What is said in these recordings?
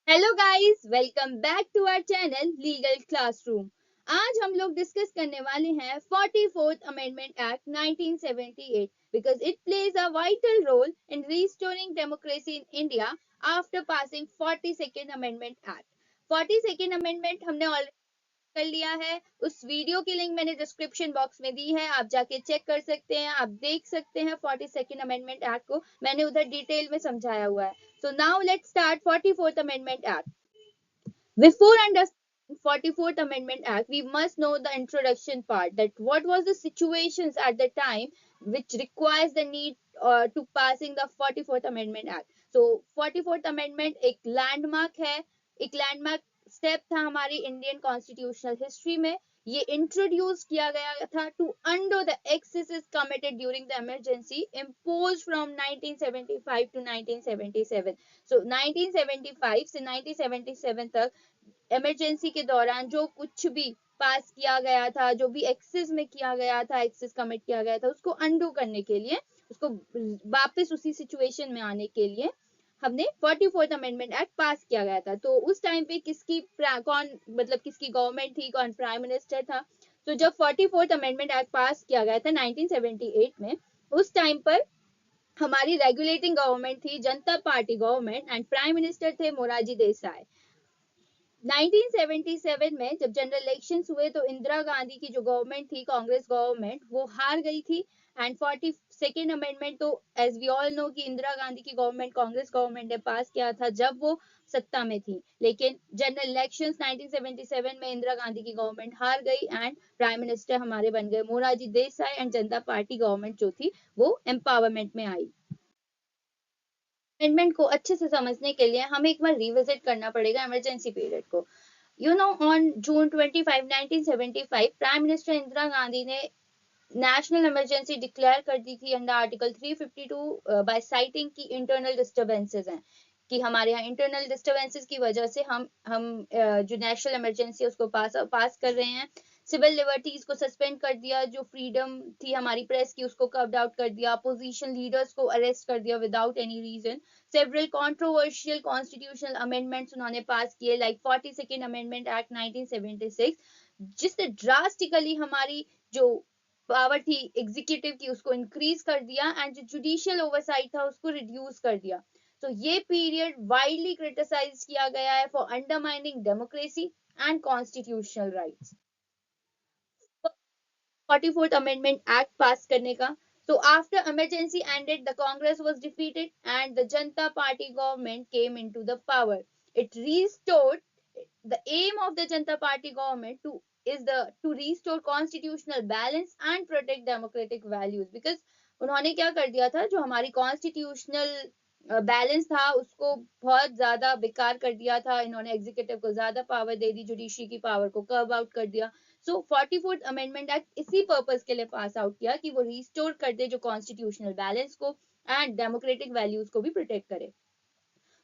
Hello guys, welcome back to our channel legal classroom. आज हम लोग डिस्कस करने वाले हैं 44th amendment act 1978 because it plays a vital role in restoring democracy in India after passing 42nd amendment act. 42nd amendment हमने already कर लिया है। उस वीडियो की लिंक मैंने डिस्क्रिप्शन बॉक्स में दी है, आप जाके चेक कर सकते हैं। आप देख सकते हैं 42nd अमेंडमेंट एक्ट को मैंने उधर डिटेल में समझाया हुआ है। So now let's start 44th amendment act. Before understanding 44th Amendment Act, we must know the introduction part, that what was the situations at the time which requires the need to passing the 44th Amendment Act. So 44th Amendment एक landmark है, एक landmark step था हमारी Indian constitutional history में। ये introduce किया गया था to undo the excesses committed during the emergency imposed from 1975 to 1977. So 1975 से 1977 तक इमरजेंसी के दौरान जो कुछ भी पास किया गया था, जो भी एक्सेस में किया गया था, एक्सेस कमिट किया गया था, उसको अंडू करने के लिए, उसको वापस उसी सिचुएशन में आने के लिए हमने 44th अमेंडमेंट एक्ट पास किया गया था। तो उस टाइम पे कौन मतलब किसकी गवर्नमेंट थी, कौन प्राइम मिनिस्टर था। तो जब 44th अमेंडमेंट एक्ट पास किया गया था 1978 में, उस टाइम पर हमारी रेगुलेटिंग गवर्नमेंट थी जनता party government and prime minister थे मोरारजी देसाई। 1977 में जब जनरल इलेक्शंस हुए तो इंदिरा गांधी की जो गवर्नमेंट थी, कांग्रेस गवर्नमेंट, वो हार गई थी। एंड 42nd अमेंडमेंट तो एज वी ऑल नो कि इंदिरा गांधी की गवर्नमेंट, कांग्रेस गवर्नमेंट ने पास किया था जब वो सत्ता में थी। लेकिन जनरल इलेक्शंस 1977 में इंदिरा गांधी की गवर्नमेंट हार गई एंड प्राइम मिनिस्टर हमारे बन गए Morarji Desai and Janata party government जो थी वो एम्पावरमेंट में आई। अमेंडमेंट को अच्छे से समझने के लिए हमें एक बार रिविजिट करना पड़ेगा इमरजेंसी पीरियड को। On June 25 1975 prime minister Indira Gandhi ने नेशनल इमरजेंसी डिक्लेयर कर दी थी अंडर आर्टिकल 352 बाय साइटिंग की इंटरनल डिस्टरबेंसेस हैं, कि हमारे यहाँ इंटरनल डिस्टरबेंसेस की वजह से हम जो नेशनल इमरजेंसी है उसको पास कर रहे हैं। सिविल लिबर्टीज को सस्पेंड कर दिया, जो फ्रीडम थी हमारी प्रेस की उसको कर्व्ड आउट कर दिया, अपोजिशन लीडर्स को अरेस्ट कर दिया without any reason. Several controversial constitutional amendments उन्होंने पास किए, लाइक 42nd अमेंडमेंट एक्ट 1976, जिससे ड्रास्टिकली हमारी जो पावर थी एग्जीक्यूटिव की उसको इंक्रीज कर दिया एंड जो जुडिशियल ओवरसाइट था उसको रिड्यूस कर दिया। तो ये पीरियड वाइडली क्रिटिसाइज किया गया है for undermining democracy and constitutional rights. 44th amendment act पास करने का। So after emergency ended, the Congress was defeated and the Janata Party government came into the power. It restored the aim of the Janata Party government to restore constitutional balance and protect democratic values, because उन्होंने क्या कर दिया था, जो हमारी constitutional balance था उसको बहुत ज्यादा बेकार कर दिया था। इन्होंने एग्जीक्यूटिव को ज्यादा पावर दे दी, जुडिशरी की पावर को कर्व आउट कर दिया। सो 44th अमेंडमेंट एक्ट इसी पर्पस के लिए पास आउट किया कि वो रिस्टोर कर दे जो कॉन्स्टिट्यूशनल बैलेंस को एंड डेमोक्रेटिक वैल्यूज को भी प्रोटेक्ट करे।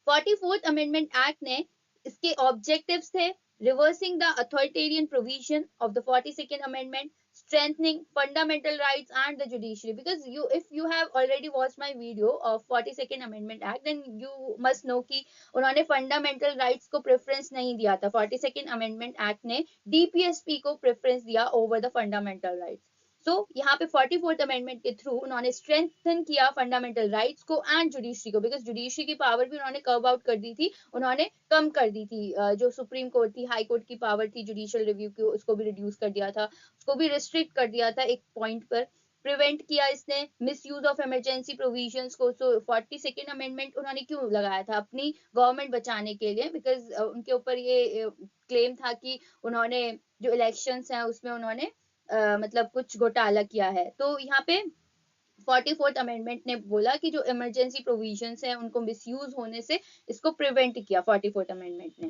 44th अमेंडमेंट एक्ट ने इसके ऑब्जेक्टिव्स थे reversing the authoritarian provision of the 42nd amendment, strengthening fundamental rights and the judiciary, because if you have already watched my video of 42nd amendment act, then you must know कि उन्होंने fundamental rights को preference नहीं दिया था। 42nd amendment act ने DPSP को preference दिया over the fundamental rights. सो यहाँ पे 44th अमेंडमेंट के थ्रू उन्होंने स्ट्रेंथन किया फंडामेंटल राइट्स को एंड जुडिशरी को, बिकॉज जुडिशरी की पावर भी उन्होंने कर्व आउट कर दी थी, उन्होंने कम कर दी थी। जो सुप्रीम कोर्ट थी, हाई कोर्ट की पावर थी जुडिशियल रिव्यू की, उसको भी रिड्यूस कर दिया था, उसको भी रिस्ट्रिक्ट कर दिया था एक पॉइंट पर। प्रिवेंट किया इसने miss use of emergency provisions को। सो 42nd अमेंडमेंट उन्होंने क्यों लगाया था, अपनी गवर्नमेंट बचाने के लिए, बिकॉज उनके ऊपर ये क्लेम था कि उन्होंने जो इलेक्शंस हैं उसमें उन्होंने मतलब कुछ घोटाला किया है। तो यहाँ पे 44th अमेंडमेंट ने बोला कि जो इमरजेंसी प्रोविजंस हैं उनको मिसयूज होने से इसको प्रिवेंट किया 44th अमेंडमेंट ने।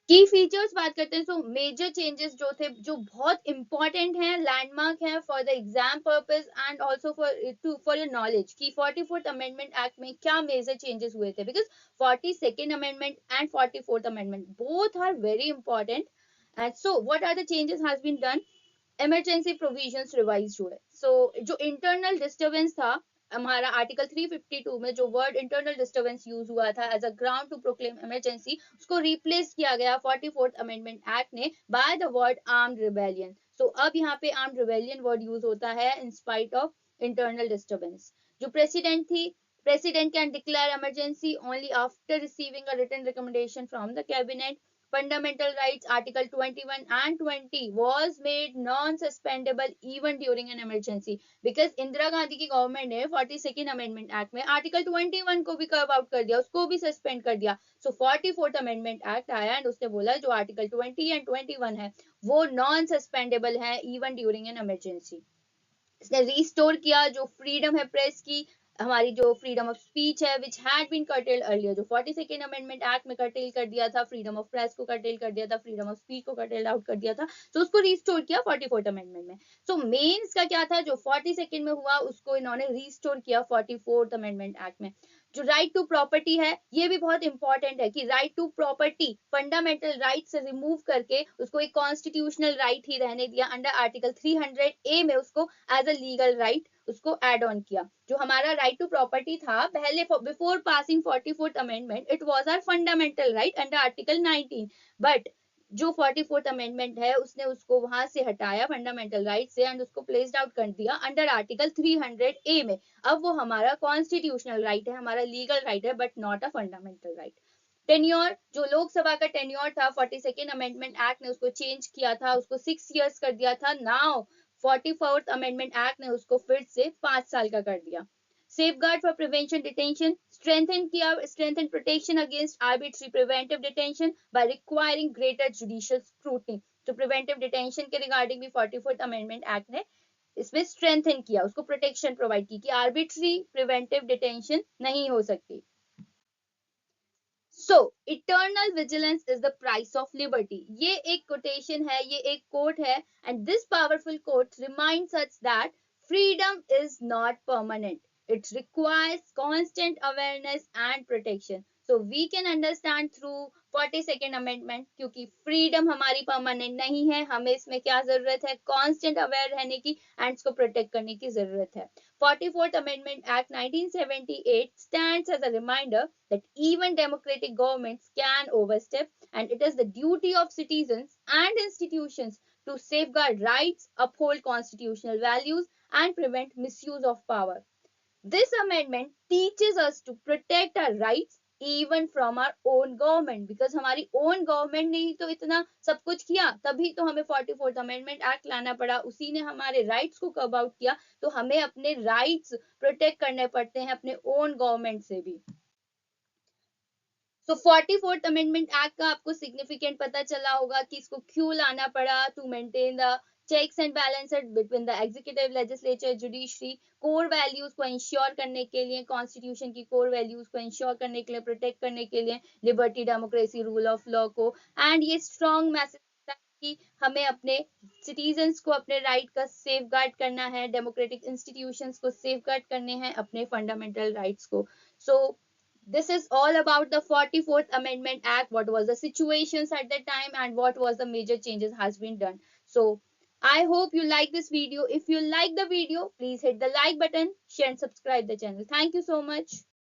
की फीचर्स बात करते हैं, तो मेजर चेंजेस जो थे, जो बहुत इंपॉर्टेंट हैं, लैंडमार्क है for the exam purpose and also for your knowledge, कि 44th अमेंडमेंट एक्ट में क्या मेजर चेंजेस हुए थे, because 42nd amendment and 44th amendment both are very important. And so what are the changes has been done, emergency provisions revise हुए। So जो internal disturbance था हमारा article 352 में जो वर्ड इंटरनल डिस्टर्बेंस यूज हुआ था as a ground to proclaim emergency, उसको replace किया गया 44th अमेंडमेंट एक्ट ने by the word armed rebellion. So अब यहाँ पे आर्म्ड रिबेलियन वर्ड यूज होता है in spite of internal disturbance. जो प्रेसिडेंट थी, president can declare emergency only after receiving a written recommendation from the cabinet. Fundamental rights article 21 and 20 was made non-suspendable even during an emergency because Indira Gandhi की government ने 42nd amendment act में article 21 को भी curve out कर दिया, उसको भी suspend कर दिया। सो 44th अमेंडमेंट एक्ट आया एंड उसने बोला जो आर्टिकल 20 एंड 21 है वो नॉन सस्पेंडेबल है इवन ड्यूरिंग एन इमरजेंसी। इसने रिस्टोर किया जो फ्रीडम है प्रेस की, हमारी जो फ्रीडम ऑफ स्पीच है which had been curtailed earlier, जो 42nd अमेंडमेंट एक्ट में कर्टेल कर दिया था, फ्रीडम ऑफ प्रेस को कर्टेल कर दिया था, फ्रीडम ऑफ स्पीच को कर्टेल आउट कर दिया था, तो उसको रिस्टोर किया 44th अमेंडमेंट में। सो मेंस का क्या था, जो 42nd में हुआ उसको इन्होंने रिस्टोर किया 44th अमेंडमेंट एक्ट में। जो राइट टू प्रॉपर्टी है ये भी बहुत इंपॉर्टेंट है कि right to property fundamental right से रिमूव करके उसको एक कॉन्स्टिट्यूशनल राइट ही रहने दिया, अंडर आर्टिकल 300A में उसको एज अ लीगल राइट उसको एड ऑन किया। जो हमारा राइट टू प्रॉपर्टी था पहले before passing 44th amendment it was our fundamental right under article 19, but जो 44th अमेंडमेंट है उसने उसको वहां से हटाया फंडामेंटल राइट से एंड उसको प्लेस्ड आउट कर दिया अंडर आर्टिकल 300A में। अब वो हमारा कॉन्स्टिट्यूशनल राइट है, हमारा लीगल राइट है, but not a fundamental right. Tenure, जो लोकसभा का टेन्योर था 42nd अमेंडमेंट एक्ट ने उसको चेंज किया था, उसको 6 इयर्स कर दिया था। नाउ 44th अमेंडमेंट एक्ट ने उसको फिर से 5 साल का कर दिया। Safeguard for prevention detention strengthen किया, strengthen protection against arbitrary preventive detention by requiring greater judicial scrutiny. तो प्रिवेंटिव डिटेंशन के रिगार्डिंग भी 44th अमेंडमेंट एक्ट ने इसमें स्ट्रेंथन किया, उसको प्रोटेक्शन प्रोवाइड की कि आर्बिट्री प्रिवेंटिव डिटेंशन नहीं हो सकती। So eternal vigilance is the price of liberty, ये एक कोटेशन है, ये एक कोट है and this powerful quote reminds us that freedom is not permanent, it requires constant awareness and protection. So we can understand through 42nd amendment क्योंकि freedom हमारी permanent नहीं है, हमें इसमें क्या जरूरत है, constant aware रहने की एंड इसको प्रोटेक्ट करने की जरूरत है। 44th Amendment Act 1978 stands as a reminder that even democratic governments can overstep, and it is the duty of citizens and institutions to safeguard rights, uphold constitutional values, and prevent misuse of power. This amendment teaches us to protect our rights even from our own government, because हमारी own government ने ही तो इतना सब कुछ किया, तभी तो हमें 44th अमेंडमेंट एक्ट लाना पड़ा, उसी ने हमारे राइट्स को कब आउट किया, तो हमें अपने राइट्स प्रोटेक्ट करने पड़ते हैं अपने ओन गवर्नमेंट से भी। तो 44th अमेंडमेंट एक्ट का आपको सिग्निफिकेंट पता चला होगा कि इसको क्यों लाना पड़ा, to maintain the checks and balances between the executive, legislature, judiciary, core values को इंश्योर करने के लिए, कॉन्स्टिट्यूशन की कोर वैल्यूज को इंश्योर करने के लिए, प्रोटेक्ट करने के लिए, liberty, democracy, rule of law को, एंड ये स्ट्रॉन्ग मैसेज कि हमें अपने सिटीजन्स को अपने राइट का सेफ गार्ड करना है, डेमोक्रेटिक इंस्टीट्यूशंस को सेफ गार्ड करने हैं, अपने फंडामेंटल राइट्स को। सो this is all about the 44th Amendment Act, what was the situations at that time and what was the major changes has been done. So I hope you like this video. If you like the video, please hit the like button, share and subscribe the channel. Thank you so much.